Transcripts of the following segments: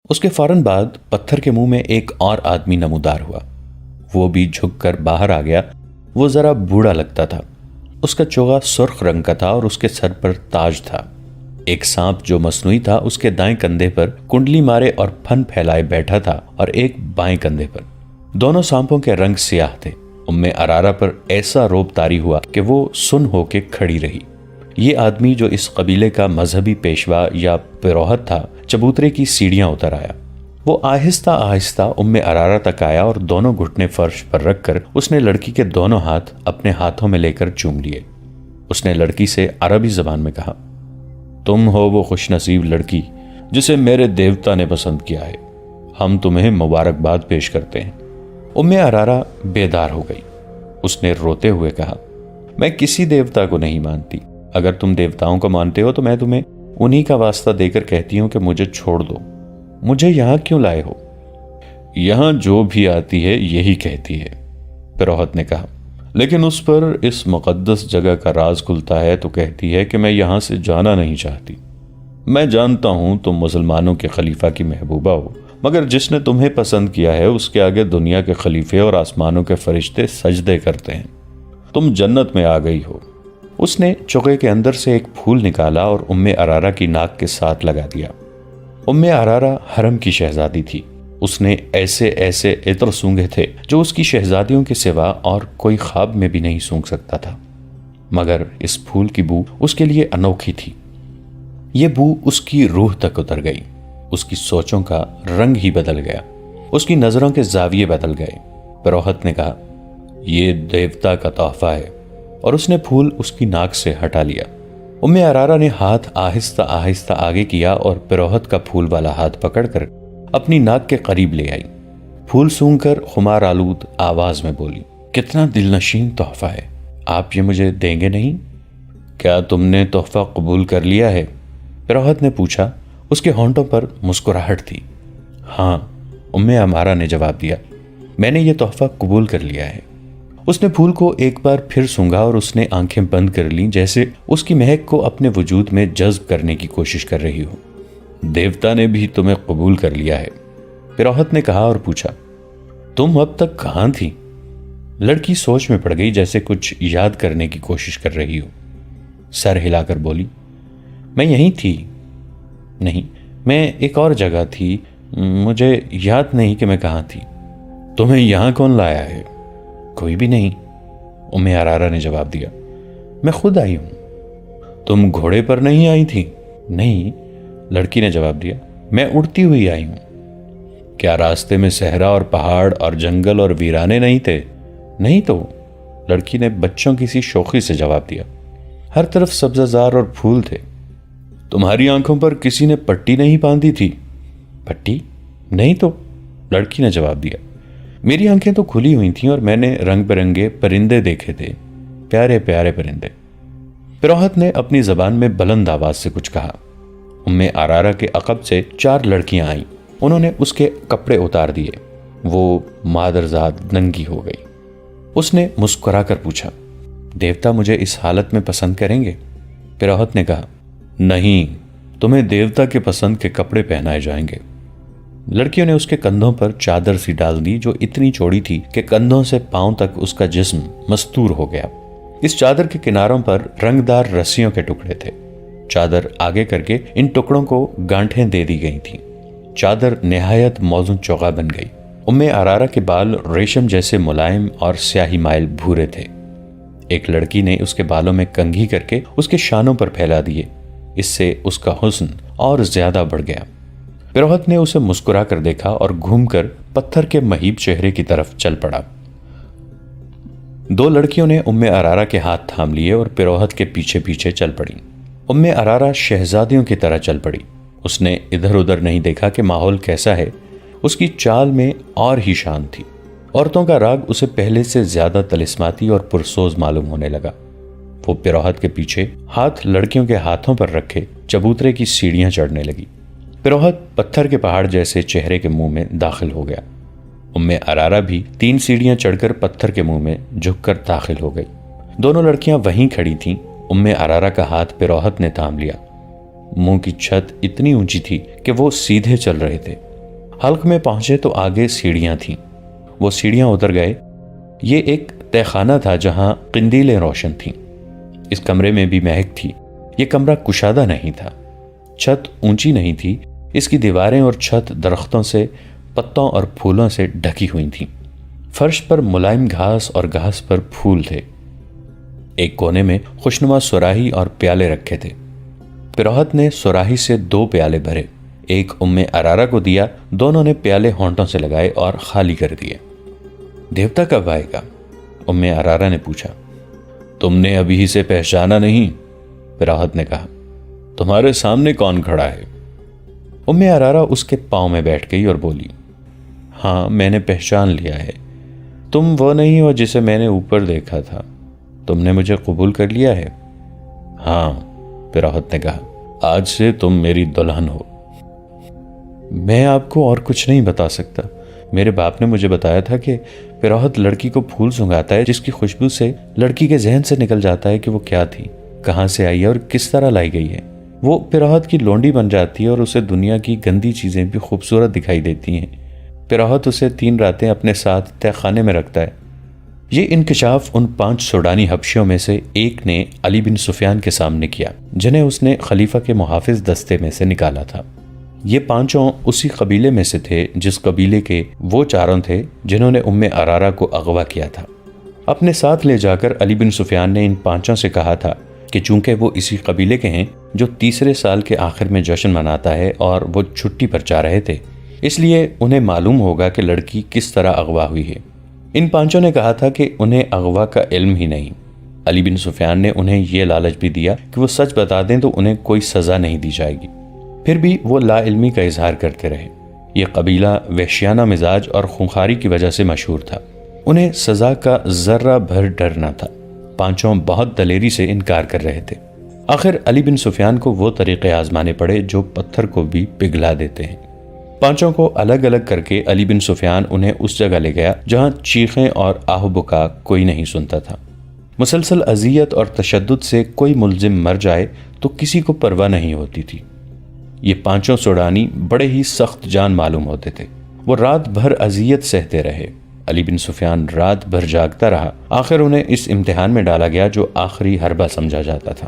اس کے فوراً بعد پتھر کے منہ میں ایک اور آدمی نمودار ہوا۔ وہ بھی جھک کر باہر آ گیا۔ وہ ذرا بوڑھا لگتا تھا۔ اس کا چوغا سرخ رنگ کا تھا اور اس کے سر پر تاج تھا۔ ایک سانپ جو مصنوعی تھا اس کے دائیں کندھے پر کنڈلی مارے اور پھن پھیلائے بیٹھا تھا اور ایک بائیں کندھے پر۔ دونوں سانپوں کے رنگ سیاہ تھے۔ ارارا پر ایسا روب طاری ہوا کہ وہ سن ہو کے کھڑی رہی۔ یہ آدمی جو اس قبیلے کا مذہبی پیشوا یا پروہت تھا، چبوترے کی سیڑھیاں اتر آیا۔ وہ آہستہ آہستہ ارارا تک آیا اور دونوں گھٹنے فرش پر رکھ کر اس نے لڑکی کے دونوں ہاتھ اپنے ہاتھوں میں لے کر چوم لیے۔ اس نے لڑکی سے عربی زبان میں کہا، تم ہو وہ خوش نصیب لڑکی جسے میرے دیوتا نے پسند کیا ہے۔ ہم تمہیں مبارکباد پیش کرتے ہیں۔ ارارا بیدار ہو گئی۔ اس نے روتے ہوئے کہا، میں کسی دیوتا کو نہیں مانتی۔ اگر تم دیوتاؤں کو مانتے ہو تو میں تمہیں انہی کا واسطہ دے کر کہتی ہوں کہ مجھے چھوڑ دو۔ مجھے یہاں کیوں لائے ہو؟ یہاں جو بھی آتی ہے یہی کہتی ہے، پروہت نے کہا، لیکن اس پر اس مقدس جگہ کا راز کھلتا ہے تو کہتی ہے کہ میں یہاں سے جانا نہیں چاہتی۔ میں جانتا ہوں تم مسلمانوں کے خلیفہ کی محبوبہ ہو، مگر جس نے تمہیں پسند کیا ہے اس کے آگے دنیا کے خلیفے اور آسمانوں کے فرشتے سجدے کرتے ہیں۔ تم جنت میں آ گئی ہو۔ اس نے چوغے کے اندر سے ایک پھول نکالا اور ارارا کی ناک کے ساتھ لگا دیا۔ ارارا حرم کی شہزادی تھی۔ اس نے ایسے ایسے عطر سونگھے تھے جو اس کی شہزادیوں کے سوا اور کوئی خواب میں بھی نہیں سونگھ سکتا تھا، مگر اس پھول کی بو اس کے لیے انوکھی تھی۔ یہ بو اس کی روح تک اتر گئی۔ اس کی سوچوں کا رنگ ہی بدل گیا۔ اس کی نظروں کے زاویے بدل گئے۔ پروہت نے کہا، یہ دیوتا کا تحفہ ہے، اور اس نے پھول اس کی ناک سے ہٹا لیا۔ ارارا نے ہاتھ آہستہ آہستہ آگے کیا اور پروہت کا پھول والا ہاتھ پکڑ کر اپنی ناک کے قریب لے آئی۔ پھول سونگ کر خمار آلود آواز میں بولی، کتنا دل نشین تحفہ ہے، آپ یہ مجھے دیں گے نہیں؟ کیا تم نے تحفہ قبول کر لیا ہے؟ پروہت نے پوچھا۔ اس کے ہونٹوں پر مسکراہٹ تھی۔ ہاں، امارا نے جواب دیا، میں نے یہ تحفہ قبول کر لیا ہے۔ اس نے پھول کو ایک بار پھر سونگا اور اس نے آنکھیں بند کر لیں، جیسے اس کی مہک کو اپنے وجود میں جذب کرنے کی کوشش کر رہی ہو۔ دیوتا نے بھی تمہیں قبول کر لیا ہے، پروہت نے کہا اور پوچھا، تم اب تک کہاں تھی؟ لڑکی سوچ میں پڑ گئی، جیسے کچھ یاد کرنے کی کوشش کر رہی ہو۔ سر ہلا کر بولی، میں یہیں تھی۔ نہیں، میں ایک اور جگہ تھی، مجھے یاد نہیں کہ میں کہاں تھی۔ تمہیں یہاں کون لایا ہے؟ کوئی بھی نہیں، ارارا نے جواب دیا، میں خود آئی ہوں۔ تم گھوڑے پر نہیں آئی تھی؟ نہیں، لڑکی نے جواب دیا، میں اڑتی ہوئی آئی ہوں۔ کیا راستے میں صحرا اور پہاڑ اور جنگل اور ویرانے نہیں تھے؟ نہیں تو، لڑکی نے بچوں کی سی شوخی سے جواب دیا، ہر طرف سبزہ زار اور پھول تھے۔ تمہاری آنکھوں پر کسی نے پٹی نہیں باندھی تھی؟ پٹی؟ نہیں تو، لڑکی نے جواب دیا، میری آنکھیں تو کھلی ہوئی تھیں اور میں نے رنگ برنگے پرندے دیکھے تھے، پیارے پیارے پرندے۔ پروہت نے اپنی زبان میں بلند آواز سے کچھ کہا۔ ارارا کے عقب سے 4 لڑکیاں آئیں۔ انہوں نے اس کے کپڑے اتار دیے۔ وہ مادرزاد ننگی ہو گئی۔ اس نے مسکرا کر پوچھا، دیوتا مجھے اس حالت میں پسند کریں گے؟ پروہت نے کہا، نہیں، تمہیں دیوتا کے پسند کے کپڑے پہنائے جائیں گے۔ لڑکیوں نے اس کے کندھوں پر چادر سی ڈال دی جو اتنی چوڑی تھی کہ کندھوں سے پاؤں تک اس کا جسم مستور ہو گیا۔ اس چادر کے کناروں پر رنگدار رسیوں کے ٹکڑے تھے۔ چادر آگے کر کے ان ٹکڑوں کو گانٹھیں دے دی گئی تھیں۔ چادر نہایت موزوں چوغا بن گئی۔ ارارا کے بال ریشم جیسے ملائم اور سیاہی مائل بھورے تھے۔ ایک لڑکی نے اس کے بالوں میں کنگھی کر کے اس کے شانوں پر پھیلا دیے۔ اس سے اس کا حسن اور زیادہ بڑھ گیا۔ پروہت نے اسے مسکرا کر دیکھا اور گھوم کر پتھر کے مہیب چہرے کی طرف چل پڑا۔ 2 لڑکیوں نے ارارا کے ہاتھ تھام لیے اور پروہت کے پیچھے پیچھے چل پڑی۔ ارارا شہزادیوں کی طرح چل پڑی۔ اس نے ادھر ادھر نہیں دیکھا کہ ماحول کیسا ہے۔ اس کی چال میں اور ہی شان تھی۔ عورتوں کا راگ اسے پہلے سے زیادہ طلسماتی اور پرسوز معلوم ہونے لگا۔ وہ پروہت کے پیچھے ہاتھ لڑکیوں کے ہاتھوں پر رکھے چبوترے کی سیڑھیاں چڑھنے لگی۔ پروہت پتھر کے پہاڑ جیسے چہرے کے منہ میں داخل ہو گیا۔ ارارا بھی 3 سیڑھیاں چڑھ کر پتھر کے منہ میں جھک کر داخل ہو گئی۔ دونوں لڑکیاں وہیں کھڑی تھیں۔ ارارا کا ہاتھ پروہت نے تھام لیا۔ منہ کی چھت اتنی اونچی تھی کہ وہ سیدھے چل رہے تھے۔ حلق میں پہنچے تو آگے سیڑھیاں تھیں، وہ سیڑھیاں اتر گئے۔ یہ ایک تہہ خانہ تھا جہاں قندیلیں روشن تھیں۔ اس کمرے میں بھی مہک تھی۔ یہ کمرہ کشادہ نہیں تھا، چھت اونچی نہیں تھی، اس کی دیواریں اور چھت درختوں سے، پتوں اور پھولوں سے ڈھکی ہوئی تھیں۔ فرش پر ملائم گھاس اور گھاس پر پھول تھے۔ ایک کونے میں خوشنما سراہی اور پیالے رکھے تھے۔ پروہت نے سراہی سے 2 پیالے بھرے، ایک ام ارارا کو دیا، دونوں نے پیالے ہونٹوں سے لگائے اور خالی کر دیے۔ دیوتا کب آئے گا؟ ام ارارا نے پوچھا۔ تم نے ابھی اسے پہچانا نہیں؟ پروہت نے کہا۔ تمہارے سامنے کون کھڑا ہے؟ ام ارارا اس کے پاؤں میں بیٹھ گئی اور بولی، ہاں میں نے پہچان لیا ہے، تم وہ نہیں ہو جسے میں نے اوپر دیکھا تھا، تم نے مجھے قبول کر لیا ہے؟ ہاں، پروہت نے کہا، آج سے تم میری دلہن ہو۔ میں آپ کو اور کچھ نہیں بتا سکتا۔ میرے باپ نے مجھے بتایا تھا کہ پروہت لڑکی کو پھول سنگھاتا ہے جس کی خوشبو سے لڑکی کے ذہن سے نکل جاتا ہے کہ وہ کیا تھی، کہاں سے آئی ہے اور کس طرح لائی گئی ہے۔ وہ پروہت کی لونڈی بن جاتی ہے اور اسے دنیا کی گندی چیزیں بھی خوبصورت دکھائی دیتی ہیں۔ پروہت اسے 3 راتیں اپنے ساتھ تہہ خانے میں رکھتا ہے۔ یہ انکشاف ان 5 سوڈانی حبشیوں میں سے ایک نے علی بن سفیان کے سامنے کیا، جنہیں اس نے خلیفہ کے محافظ دستے میں سے نکالا تھا۔ یہ 5 اسی قبیلے میں سے تھے جس قبیلے کے وہ 4 تھے جنہوں نے ام ارارا کو اغوا کیا تھا۔ اپنے ساتھ لے جا کر علی بن سفیان نے ان 5 سے کہا تھا کہ چونکہ وہ اسی قبیلے کے ہیں جو تیسرے سال کے آخر میں جشن مناتا ہے اور وہ چھٹی پر جا رہے تھے، اس لیے انہیں معلوم ہوگا کہ لڑکی کس طرح اغوا ہوئی ہے۔ ان 5 نے کہا تھا کہ انہیں اغوا کا علم ہی نہیں۔ علی بن سفیان نے انہیں یہ لالچ بھی دیا کہ وہ سچ بتا دیں تو انہیں کوئی سزا نہیں دی جائے گی۔ پھر بھی وہ لا علمی کا اظہار کرتے رہے۔ یہ قبیلہ وحشیانہ مزاج اور خونخواری کی وجہ سے مشہور تھا۔ انہیں سزا کا ذرہ بھر ڈر نہ تھا۔ 5 بہت دلیری سے انکار کر رہے تھے۔ آخر علی بن سفیان کو وہ طریقے آزمانے پڑے جو پتھر کو بھی پگھلا دیتے ہیں۔ 5 کو الگ الگ کر کے علی بن سفیان انہیں اس جگہ لے گیا جہاں چیخیں اور آہ بکا کوئی نہیں سنتا تھا۔ مسلسل اذیت اور تشدد سے کوئی ملزم مر جائے تو کسی کو پرواہ نہیں ہوتی تھی۔ یہ 5 سوڈانی بڑے ہی سخت جان معلوم ہوتے تھے۔ وہ رات بھر اذیت سہتے رہے۔ علی بن سفیان رات بھر جاگتا رہا۔ آخر انہیں اس امتحان میں ڈالا گیا جو آخری حربہ سمجھا جاتا تھا۔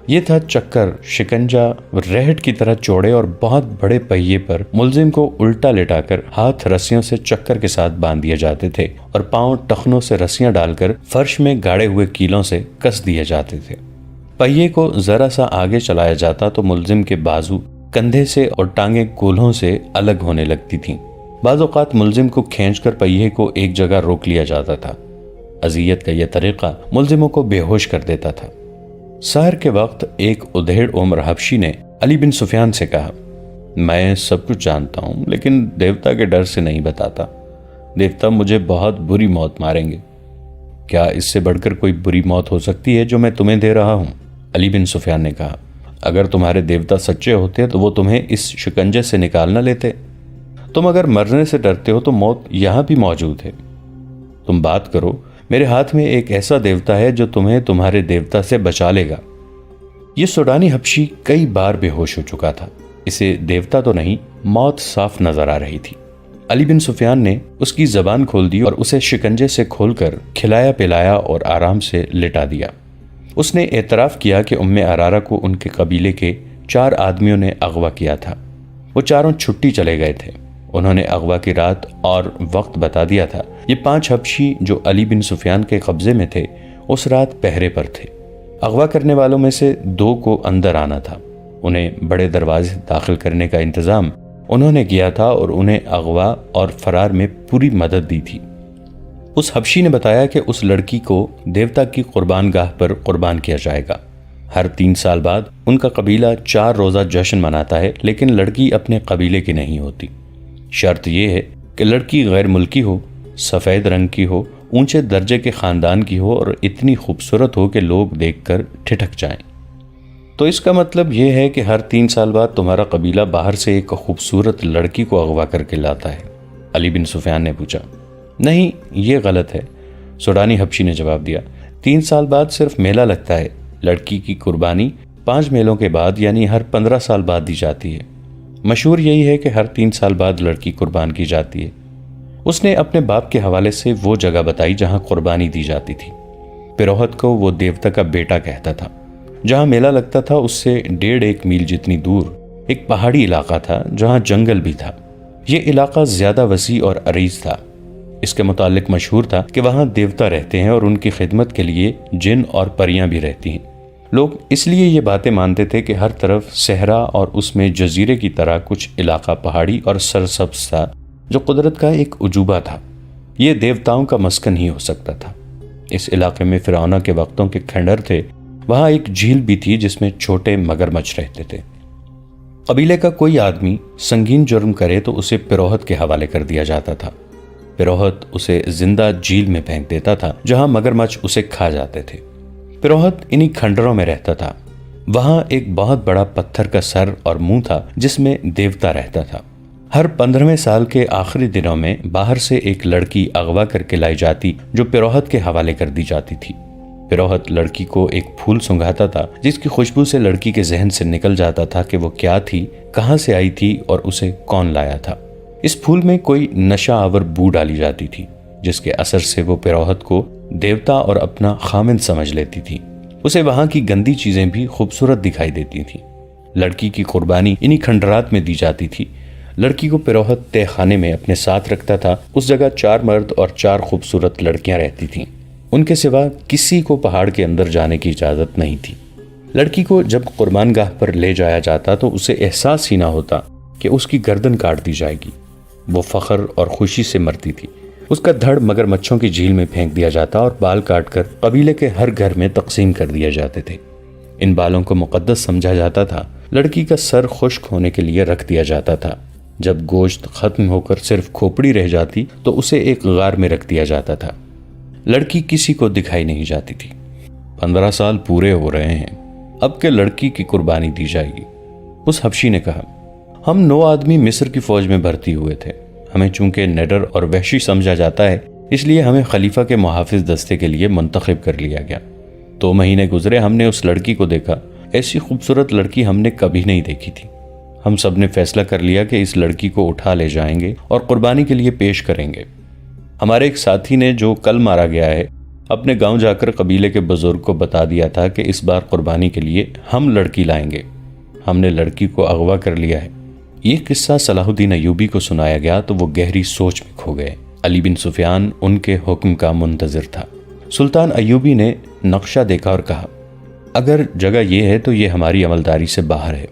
یہ تھا چکر، شکنجا، ریہٹ کی طرح چوڑے اور بہت بڑے پہیے پر ملزم کو الٹا لٹا کر ہاتھ رسیوں سے چکر کے ساتھ باندھ دیے جاتے تھے اور پاؤں ٹخنوں سے رسیاں ڈال کر فرش میں گاڑے ہوئے کیلوں سے کس دیے جاتے تھے۔ پہیے کو ذرا سا آگے چلایا جاتا تو ملزم کے بازو کندھے سے اور ٹانگیں کولہوں سے الگ ہونے لگتی تھیں۔ بعض اوقات ملزم کو کھینچ کر پہیے کو ایک جگہ روک لیا جاتا تھا۔ اذیت کا یہ طریقہ ملزموں کو بے ہوش کر دیتا تھا۔ سحر کے وقت ایک ادھیڑ عمر حبشی نے علی بن سفیان سے کہا، میں سب کچھ جانتا ہوں لیکن دیوتا کے ڈر سے نہیں بتاتا۔ دیوتا مجھے بہت بری موت ماریں گے۔ کیا اس سے بڑھ کر کوئی بری موت ہو سکتی ہے جو میں تمہیں دے رہا ہوں؟ علی بن سفیان نے کہا، اگر تمہارے دیوتا سچے ہوتے تو وہ تمہیں اس شکنجے سے نکال نہ لیتے۔ تم اگر مرنے سے ڈرتے ہو تو موت یہاں بھی موجود ہے۔ تم بات کرو، میرے ہاتھ میں ایک ایسا دیوتا ہے جو تمہیں تمہارے دیوتا سے بچا لے گا۔ یہ سوڈانی حبشی کئی بار بے ہوش ہو چکا تھا۔ اسے دیوتا تو نہیں، موت صاف نظر آ رہی تھی۔ علی بن سفیان نے اس کی زبان کھول دی اور اسے شکنجے سے کھول کر کھلایا پلایا اور آرام سے لٹا دیا۔ اس نے اعتراف کیا کہ ام ارارا کو ان کے قبیلے کے 4 آدمیوں نے اغوا کیا تھا۔ وہ 4 چھٹی چلے گئے تھے۔ انہوں نے اغوا کی رات اور وقت بتا دیا تھا۔ یہ 5 حبشی جو علی بن سفیان کے قبضے میں تھے اس رات پہرے پر تھے۔ اغوا کرنے والوں میں سے 2 کو اندر آنا تھا۔ انہیں بڑے دروازے داخل کرنے کا انتظام انہوں نے کیا تھا اور انہیں اغوا اور فرار میں پوری مدد دی تھی۔ اس حبشی نے بتایا کہ اس لڑکی کو دیوتا کی قربان گاہ پر قربان کیا جائے گا۔ ہر 3 سال بعد ان کا قبیلہ 4 روزہ جشن مناتا ہے، لیکن لڑکی اپنے قبیلے کی نہیں ہوتی۔ شرط یہ ہے کہ لڑکی غیر ملکی ہو، سفید رنگ کی ہو، اونچے درجے کے خاندان کی ہو اور اتنی خوبصورت ہو کہ لوگ دیکھ کر ٹھٹک جائیں۔ تو اس کا مطلب یہ ہے کہ ہر 3 سال بعد تمہارا قبیلہ باہر سے ایک خوبصورت لڑکی کو اغوا کر کے لاتا ہے؟ علی بن سفیان نے پوچھا۔ نہیں، یہ غلط ہے، سوڈانی حبشی نے جواب دیا۔ 3 سال بعد صرف میلہ لگتا ہے۔ لڑکی کی قربانی 5 میلوں کے بعد یعنی ہر 15 سال بعد دی جاتی ہے۔ مشہور یہی ہے کہ ہر 3 سال بعد لڑکی قربان کی جاتی ہے۔ اس نے اپنے باپ کے حوالے سے وہ جگہ بتائی جہاں قربانی دی جاتی تھی۔ پروہت کو وہ دیوتا کا بیٹا کہتا تھا۔ جہاں میلہ لگتا تھا اس سے 1.5 میل جتنی دور ایک پہاڑی علاقہ تھا جہاں جنگل بھی تھا۔ یہ علاقہ زیادہ وسیع اور عریض تھا۔ اس کے متعلق مشہور تھا کہ وہاں دیوتا رہتے ہیں اور ان کی خدمت کے لیے جن اور پریاں بھی رہتی ہیں۔ لوگ اس لیے یہ باتیں مانتے تھے کہ ہر طرف صحرا اور اس میں جزیرے کی طرح کچھ علاقہ پہاڑی اور سرسبز تھا جو قدرت کا ایک عجوبہ تھا۔ یہ دیوتاؤں کا مسکن ہی ہو سکتا تھا۔ اس علاقے میں فرعونہ کے وقتوں کے کھنڈر تھے۔ وہاں ایک جھیل بھی تھی جس میں چھوٹے مگرمچھ رہتے تھے۔ قبیلے کا کوئی آدمی سنگین جرم کرے تو اسے پروہت کے حوالے کر دیا جاتا تھا۔ پروہت اسے زندہ جھیل میں پھینک دیتا تھا جہاں مگرمچھ اسے کھا جاتے تھے۔ پروہت انہی کھنڈروں میں رہتا تھا۔ وہاں ایک بہت بڑا پتھر کا سر اور منہ تھا جس میں دیوتا رہتا تھا۔ ہر 15ویں سال کے آخری دنوں میں باہر سے ایک لڑکی اغوا کر کے لائی جاتی جو پروہت کے حوالے کر دی جاتی تھی۔ پروہت لڑکی کو ایک پھول سنگھاتا تھا جس کی خوشبو سے لڑکی کے ذہن سے نکل جاتا تھا کہ وہ کیا تھی، کہاں سے آئی تھی اور اسے کون لایا تھا۔ اس پھول میں کوئی نشہ آور بو ڈالی جاتی تھی جس کے اثر سے وہ پروہت کو دیوتا اور اپنا خامند سمجھ لیتی تھی۔ اسے وہاں کی گندی چیزیں بھی خوبصورت دکھائی دیتی تھیں۔ لڑکی کی قربانی انہی کھنڈرات میں دی جاتی تھی۔ لڑکی کو پروہت تہ خانے میں اپنے ساتھ رکھتا تھا۔ اس جگہ 4 مرد اور 4 خوبصورت لڑکیاں رہتی تھیں۔ ان کے سوا کسی کو پہاڑ کے اندر جانے کی اجازت نہیں تھی۔ لڑکی کو جب قربان گاہ پر لے جایا جاتا تو اسے احساس ہی نہ ہوتا کہ اس کی گردن کاٹ دی جائے گی۔ وہ فخر اور خوشی سے مرتی تھی۔ اس کا دھڑ مگرمچھوں کی جھیل میں پھینک دیا جاتا اور بال کاٹ کر قبیلے کے ہر گھر میں تقسیم کر دیے جاتے تھے۔ ان بالوں کو مقدس سمجھا جاتا تھا۔ لڑکی کا سر خشک ہونے کے لیے رکھ دیا جاتا تھا۔ جب گوشت ختم ہو کر صرف کھوپڑی رہ جاتی تو اسے ایک غار میں رکھ دیا جاتا تھا۔ لڑکی کسی کو دکھائی نہیں جاتی تھی۔ 15 سال پورے ہو رہے ہیں، اب کہ لڑکی کی قربانی دی جائے گی۔ اس حبشی نے کہا، ہم 9 آدمی مصر کی فوج میں بھرتی ہوئے تھے۔ ہمیں چونکہ نڈر اور وحشی سمجھا جاتا ہے اس لیے ہمیں خلیفہ کے محافظ دستے کے لیے منتخب کر لیا گیا۔ 2 مہینے گزرے، ہم نے اس لڑکی کو دیکھا۔ ایسی خوبصورت لڑکی ہم نے کبھی نہیں دیکھی تھی۔ ہم سب نے فیصلہ کر لیا کہ اس لڑکی کو اٹھا لے جائیں گے اور قربانی کے لیے پیش کریں گے۔ ہمارے ایک ساتھی نے جو کل مارا گیا ہے اپنے گاؤں جا کر قبیلے کے بزرگ کو بتا دیا تھا کہ اس بار قربانی کے لیے ہم لڑکی لائیں گے۔ ہم نے لڑکی کو اغوا کر لیا ہے۔ یہ قصہ صلاح الدین ایوبی کو سنایا گیا تو وہ گہری سوچ میں کھو گئے۔ علی بن سفیان ان کے حکم کا منتظر تھا۔ سلطان ایوبی نے نقشہ دیکھا اور کہا، اگر جگہ یہ ہے تو یہ ہماری عملداری سے باہر ہے۔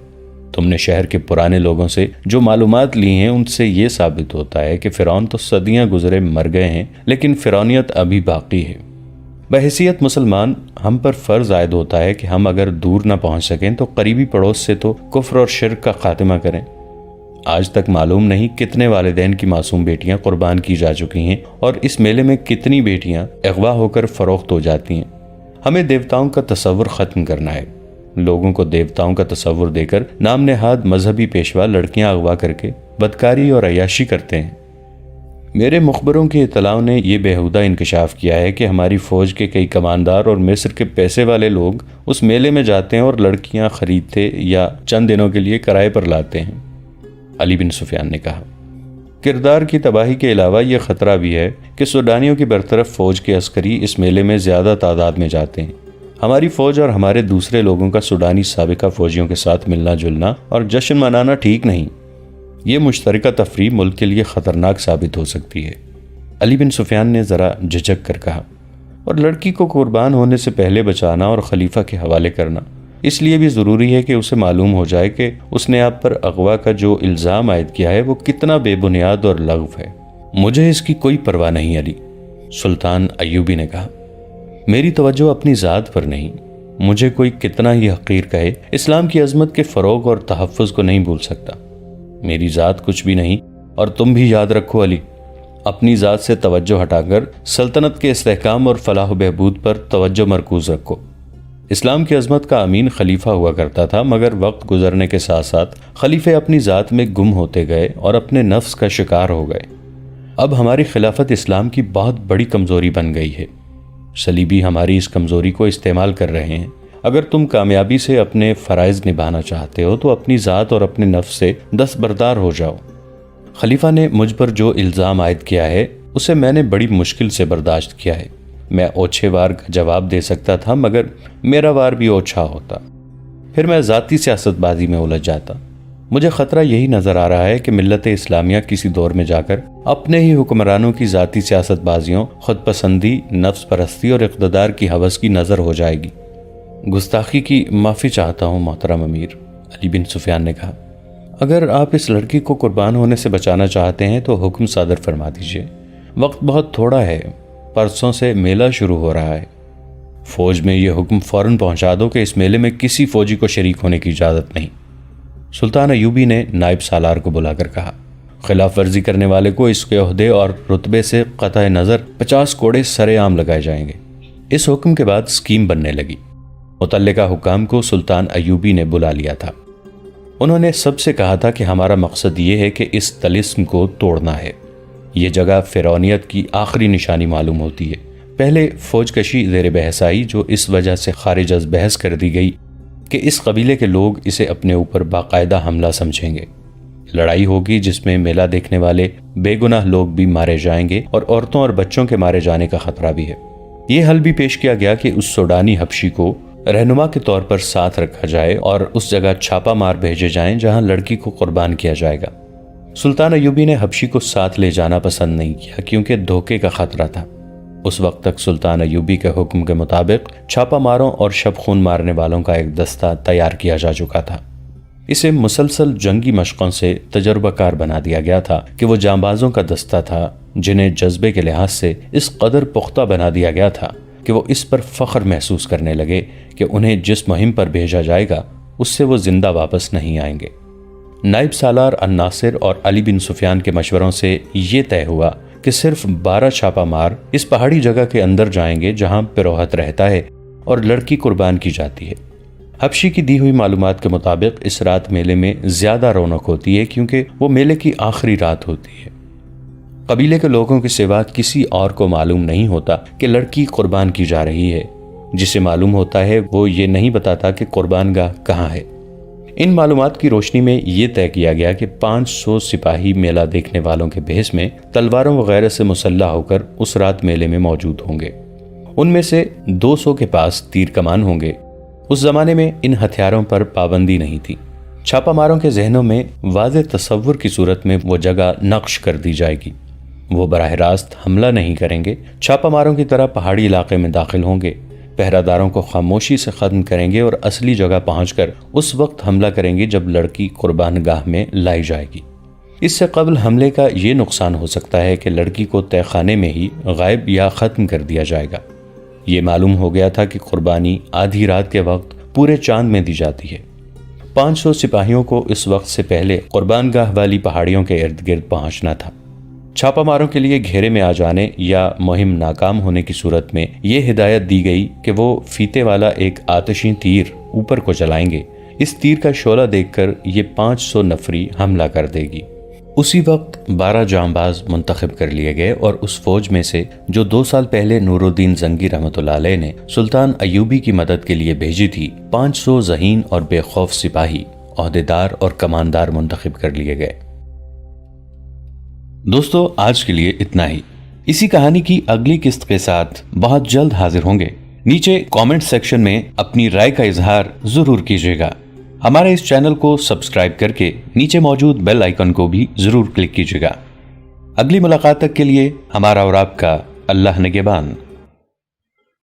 تم نے شہر کے پرانے لوگوں سے جو معلومات لی ہیں ان سے یہ ثابت ہوتا ہے کہ فرعون تو صدیاں گزرے مر گئے ہیں لیکن فرعونیت ابھی باقی ہے۔ بحیثیت مسلمان ہم پر فرض عائد ہوتا ہے کہ ہم اگر دور نہ پہنچ سکیں تو قریبی پڑوس سے تو کفر اور شرک کا خاتمہ کریں۔ آج تک معلوم نہیں کتنے والدین کی معصوم بیٹیاں قربان کی جا چکی ہیں اور اس میلے میں کتنی بیٹیاں اغوا ہو کر فروخت ہو جاتی ہیں۔ ہمیں دیوتاؤں کا تصور ختم کرنا ہے۔ لوگوں کو دیوتاؤں کا تصور دے کر نام نہاد مذہبی پیشوا لڑکیاں اغوا کر کے بدکاری اور عیاشی کرتے ہیں۔ میرے مخبروں کی اطلاعوں نے یہ بیہودہ انکشاف کیا ہے کہ ہماری فوج کے کئی کماندار اور مصر کے پیسے والے لوگ اس میلے میں جاتے ہیں اور لڑکیاں خریدتے یا چند دنوں کے لیے کرائے پر لاتے ہیں۔ علی بن سفیان نے کہا، کردار کی تباہی کے علاوہ یہ خطرہ بھی ہے کہ سوڈانیوں کی برطرف فوج کے عسکری اس میلے میں زیادہ تعداد میں جاتے ہیں۔ ہماری فوج اور ہمارے دوسرے لوگوں کا سوڈانی سابقہ فوجیوں کے ساتھ ملنا جلنا اور جشن منانا ٹھیک نہیں۔ یہ مشترکہ تفریح ملک کے لیے خطرناک ثابت ہو سکتی ہے۔ علی بن سفیان نے ذرا جھجک کر کہا، اور لڑکی کو قربان ہونے سے پہلے بچانا اور خلیفہ کے حوالے کرنا اس لیے بھی ضروری ہے کہ اسے معلوم ہو جائے کہ اس نے آپ پر اغوا کا جو الزام عائد کیا ہے وہ کتنا بے بنیاد اور لغو ہے۔ مجھے اس کی کوئی پرواہ نہیں علی، سلطان ایوبی نے کہا۔ میری توجہ اپنی ذات پر نہیں، مجھے کوئی کتنا ہی حقیر کہے اسلام کی عظمت کے فروغ اور تحفظ کو نہیں بھول سکتا۔ میری ذات کچھ بھی نہیں، اور تم بھی یاد رکھو علی، اپنی ذات سے توجہ ہٹا کر سلطنت کے استحکام اور فلاح و بہبود پر توجہ مرکوز رکھو۔ اسلام کی عظمت کا امین خلیفہ ہوا کرتا تھا، مگر وقت گزرنے کے ساتھ ساتھ خلیفے اپنی ذات میں گم ہوتے گئے اور اپنے نفس کا شکار ہو گئے۔ اب ہماری خلافت اسلام کی بہت بڑی کمزوری بن گئی ہے۔ صلیبی ہماری اس کمزوری کو استعمال کر رہے ہیں۔ اگر تم کامیابی سے اپنے فرائض نبھانا چاہتے ہو تو اپنی ذات اور اپنے نفس سے دستبردار ہو جاؤ۔ خلیفہ نے مجھ پر جو الزام عائد کیا ہے اسے میں نے بڑی مشکل سے برداشت کیا ہے۔ میں اوچھے وار کا جواب دے سکتا تھا مگر میرا وار بھی اوچھا ہوتا، پھر میں ذاتی سیاست بازی میں الجھ جاتا۔ مجھے خطرہ یہی نظر آ رہا ہے کہ ملت اسلامیہ کسی دور میں جا کر اپنے ہی حکمرانوں کی ذاتی سیاست بازیوں، خود پسندی، نفس پرستی اور اقتدار کی ہوس کی نظر ہو جائے گی۔ گستاخی کی معافی چاہتا ہوں محترم امیر، علی بن سفیان نے کہا۔ اگر آپ اس لڑکی کو قربان ہونے سے بچانا چاہتے ہیں تو حکم صادر فرما دیجیے، وقت بہت تھوڑا ہے، پرسوں سے میلہ شروع ہو رہا ہے۔ فوج میں یہ حکم فوراً پہنچا دو کہ اس میلے میں کسی فوجی کو شریک ہونے کی اجازت نہیں۔ سلطان ایوبی نے نائب سالار کو بلا کر کہا، خلاف ورزی کرنے والے کو اس کے عہدے اور رتبے سے قطع نظر 50 کوڑے سرے عام لگائے جائیں گے۔ اس حکم کے بعد اسکیم بننے لگی۔ متعلقہ حکام کو سلطان ایوبی نے بلا لیا تھا۔ انہوں نے سب سے کہا تھا کہ ہمارا مقصد یہ ہے کہ اس طلسم کو توڑنا ہے۔ یہ جگہ فرعونیت کی آخری نشانی معلوم ہوتی ہے۔ پہلے فوج کشی زیر بحث آئی جو اس وجہ سے خارج از بحث کر دی گئی کہ اس قبیلے کے لوگ اسے اپنے اوپر باقاعدہ حملہ سمجھیں گے۔ لڑائی ہوگی جس میں میلہ دیکھنے والے بے گناہ لوگ بھی مارے جائیں گے اور عورتوں اور بچوں کے مارے جانے کا خطرہ بھی ہے۔ یہ حل بھی پیش کیا گیا کہ اس سوڈانی حبشی کو رہنما کے طور پر ساتھ رکھا جائے اور اس جگہ چھاپا مار بھیجے جائیں جہاں لڑکی کو قربان کیا جائے گا۔ سلطان ایوبی نے حبشی کو ساتھ لے جانا پسند نہیں کیا کیونکہ دھوکے کا خطرہ تھا۔ اس وقت تک سلطان ایوبی کے حکم کے مطابق چھاپا ماروں اور شب خون مارنے والوں کا ایک دستہ تیار کیا جا چکا تھا۔ اسے مسلسل جنگی مشقوں سے تجربہ کار بنا دیا گیا تھا کہ وہ جانبازوں کا دستہ تھا جنہیں جذبے کے لحاظ سے اس قدر پختہ بنا دیا گیا تھا کہ وہ اس پر فخر محسوس کرنے لگے کہ انہیں جس مہم پر بھیجا جائے گا اس سے وہ زندہ واپس نہیں آئیں گے۔ نائب سالار الناصر اور علی بن سفیان کے مشوروں سے یہ طے ہوا کہ صرف 12 چھاپا مار اس پہاڑی جگہ کے اندر جائیں گے جہاں پیروہت رہتا ہے اور لڑکی قربان کی جاتی ہے۔ حبشی کی دی ہوئی معلومات کے مطابق اس رات میلے میں زیادہ رونق ہوتی ہے کیونکہ وہ میلے کی آخری رات ہوتی ہے۔ قبیلے کے لوگوں کے سوا کسی اور کو معلوم نہیں ہوتا کہ لڑکی قربان کی جا رہی ہے۔ جسے معلوم ہوتا ہے وہ یہ نہیں بتاتا کہ قربان گاہ کہاں ہے۔ ان معلومات کی روشنی میں یہ طے کیا گیا کہ 500 سپاہی میلہ دیکھنے والوں کے بھیس میں تلواروں وغیرہ سے مسلح ہو کر اس رات میلے میں موجود ہوں گے۔ ان میں سے 200 کے پاس تیر کمان ہوں گے۔ اس زمانے میں ان ہتھیاروں پر پابندی نہیں تھی۔ چھاپا ماروں کے ذہنوں میں واضح تصور کی صورت میں وہ جگہ نقش کر دی جائے گی۔ وہ براہ راست حملہ نہیں کریں گے، چھاپا ماروں کی طرح پہاڑی علاقے میں داخل ہوں گے، پہرہ داروں کو خاموشی سے ختم کریں گے اور اصلی جگہ پہنچ کر اس وقت حملہ کریں گے جب لڑکی قربان گاہ میں لائی جائے گی۔ اس سے قبل حملے کا یہ نقصان ہو سکتا ہے کہ لڑکی کو تہہ خانے میں ہی غائب یا ختم کر دیا جائے گا۔ یہ معلوم ہو گیا تھا کہ قربانی آدھی رات کے وقت پورے چاند میں دی جاتی ہے۔ 500 سپاہیوں کو اس وقت سے پہلے قربان گاہ والی پہاڑیوں کے ارد گرد پہنچنا تھا۔ چھاپا ماروں کے لیے گھیرے میں آ جانے یا مہم ناکام ہونے کی صورت میں یہ ہدایت دی گئی کہ وہ فیتے والا ایک آتشی تیر اوپر کو چلائیں گے۔ اس تیر کا شعلہ دیکھ کر یہ 500 نفری حملہ کر دے گی۔ اسی وقت 12 جانباز منتخب کر لیے گئے اور اس فوج میں سے جو 2 سال پہلے نور الدین زنگی رحمۃ اللہ علیہ نے سلطان ایوبی کی مدد کے لیے بھیجی تھی، 500 ذہین اور بے خوف سپاہی، عہدیدار اور کماندار منتخب کر لیے گئے۔ دوستو، آج کے لیے اتنا ہی۔ اسی کہانی کی اگلی قسط کے ساتھ بہت جلد حاضر ہوں گے۔ نیچے کامنٹ سیکشن میں اپنی رائے کا اظہار ضرور کیجیے گا۔ ہمارے اس چینل کو سبسکرائب کر کے نیچے موجود بیل آئیکن کو بھی ضرور کلک کیجیے گا۔ اگلی ملاقات تک کے لیے ہمارا اور آپ کا اللہ نگہبان۔